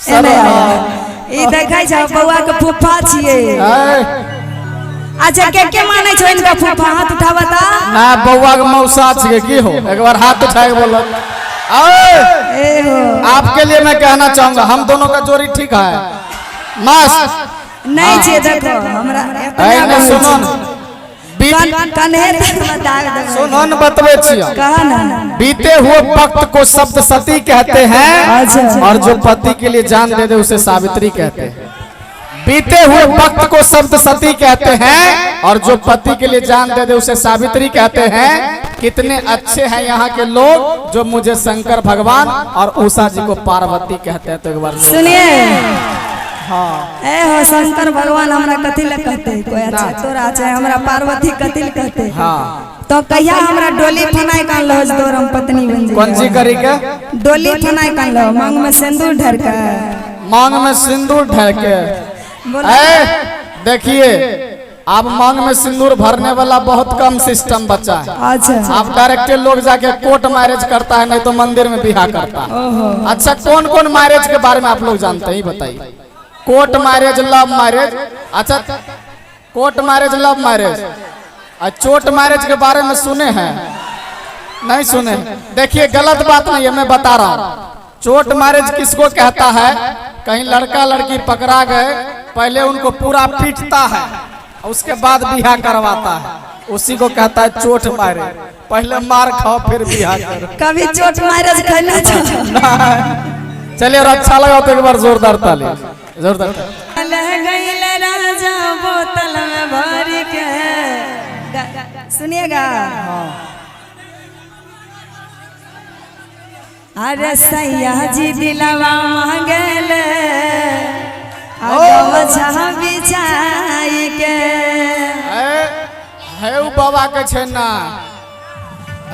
ई देखै छ बौआ के फुफा छिए। अच्छा के माने छ इनका फुफा? हाथ उठावा ता ना बौआ के मौसा छिए की हो। एक बार हाथ उठा के बोलो। आपके लिए मैं कहना चाहूंगा हम दोनों का जोड़ी ठीक है मस्त नहीं छे। देखो हमरा एने सुनो सुनो न बतबे छियो। कहा ना बीते हुए वक्त को शब्द सती कहते हैं और जो पति के लिए जान दे दे उसे सावित्री कहते हैं। बीते हुए वक्त को शब्द सती कहते हैं और जो पति के लिए जान दे दे उसे सावित्री कहते हैं। कितने अच्छे हैं यहाँ के लोग जो मुझे शंकर भगवान और उषा जी को पार्वती कहते हैं। तो एक बार सुनिए। हाँ ए हो शंकर भगवान हमरा कथी ले कहते? कोई अच्छा तोरा छै हमरा पार्वती कथी ले कहते? हाँ तो कहिया हमरा डोली फनाई कान लो तोर हम पत्नी बन जाई। कौन सी करी के? डोली फनाई कान लो मांग में सिंदूर ढर के। मांग में सिंदूर ढर के देखिए आप मांग में सिंदूर भरने वाला बहुत कम सिस्टम बचा है। अच्छा आप डायरेक्ट लोग जाके कोर्ट मैरिज करता है नहीं तो मंदिर में बिहा करता है। अच्छा कौन कौन मैरिज के बारे में आप लोग जानते हैं बताइए? Court marriage, love marriage. अच्छा कोर्ट मैरिज, लव मैरिज और चोट मैरिज के बारे में सुने हैं? नहीं सुने। देखिए गलत बात नहीं है मैं बता रहा हूँ। चोट मैरिज किसको कहता है? कहीं लड़का लड़की पकड़ा गए पहले उनको पूरा पीटता है उसके बाद बिहा करवाता है, उसी को कहता है चोट मैरिज। पहले मार खाओ फिर बिहा करो। कभी चोट मैरिज करना चलिए और अच्छा लगा तो एक बार जोरदार ताली। जोरदार राजा बोतल में भर के सुनिएगा। अरे सैया जी दिलवा मांगले बिछाई के है बाबा के छे ना।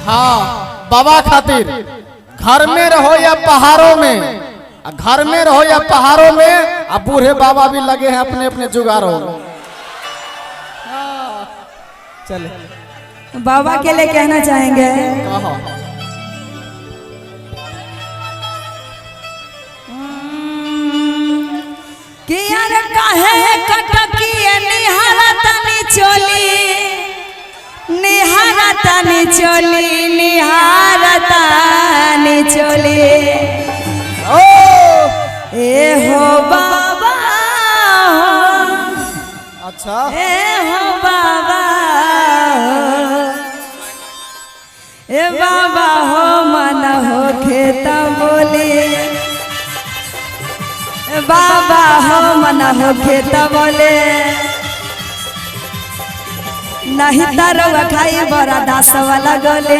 हाँ बाबा खातिर घर में रहो या पहाड़ों में, घर में रहो या पहाड़ों में, अब बूढ़े बाबा भी लगे हैं अपने अपने जुगाड़ों में। चले बाबा के लिए कहना चाहेंगे कि यार काहे कटकी निहारा तनी चोली, निहारा तनी चोली, निहारा तनी चोली। ओ ए हो बाबा हो। अच्छा ए हो बाबा ए बाबा हो मन हो खेत बोली, बाबा हो मन हो खेत बोले नहीं तरवा खाई बड़ा दास वाला गले।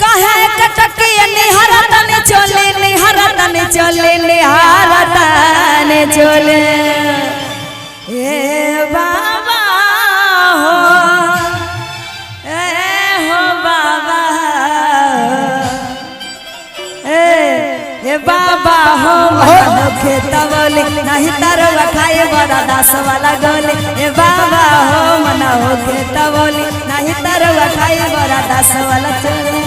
कहे कटकी निहारा तने चले, निहारा तने चले, निहारा तने चले। ए बाबा हो ए हो बाबा ए बाबा हो मन खेत बोले नहीं तरवा खाए बड़ा दास वाला गले। ए बाबा हो मन हो खेत बोले नहीं तरवा खाए बड़ा दास वाला चले।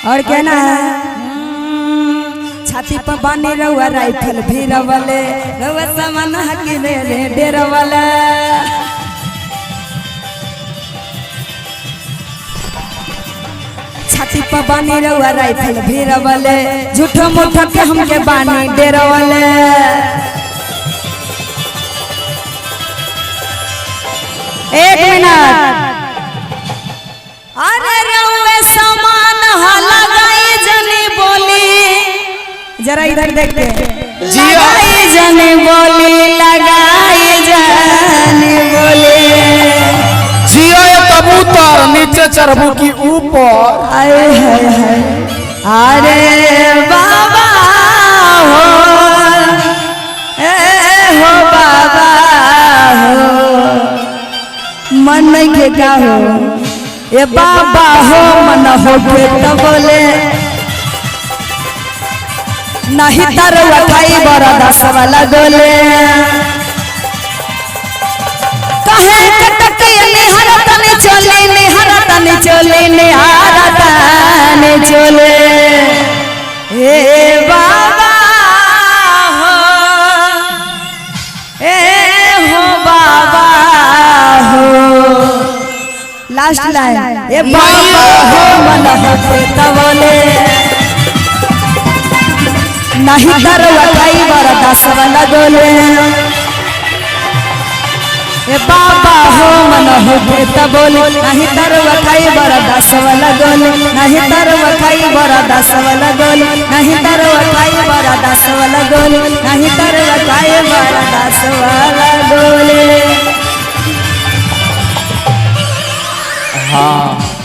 और कहना है छाती पर बानी रहुआ राइफल भी रवले रहुआ सामान हकी रे डेरवले। छाती छाती पर बानी रउआ राइफल भिरवले झूठो मूठो के हमके बानी डेरवले एक मिनट अरे रउए समान लगाई जनी बोली जरा इधर देख के लगाई जनी बोली लगाई जनी बोली जियो ये कबूतर नीचे चढ़बू की ऊपर आए है अरे बाबा हो हो बाबा हो मन नहीं के का हो ए बाबा हो मन हो के तो बोले नहीं तरवा खाई बड़ा दस वाला गोले कहे कटके निहरतनी चले निहरतनी चले निहरतनी चले ए बाबा हो ए हो बाबा हो लास्ट लाइन ए बाबा हो मन हो तवले नहीं तरवा खाई बड़ा दस वाला गोले ए बाबा हो मन हो तबोले नहीं तरवा खाई बड़ा दस वाला गोले नहीं तरवा खाई बड़ा दस वाला गोले नहीं तरवा खाई बड़ा दस वाला गोले नहीं तरवा खाई बड़ा दस वाला गोले हाँ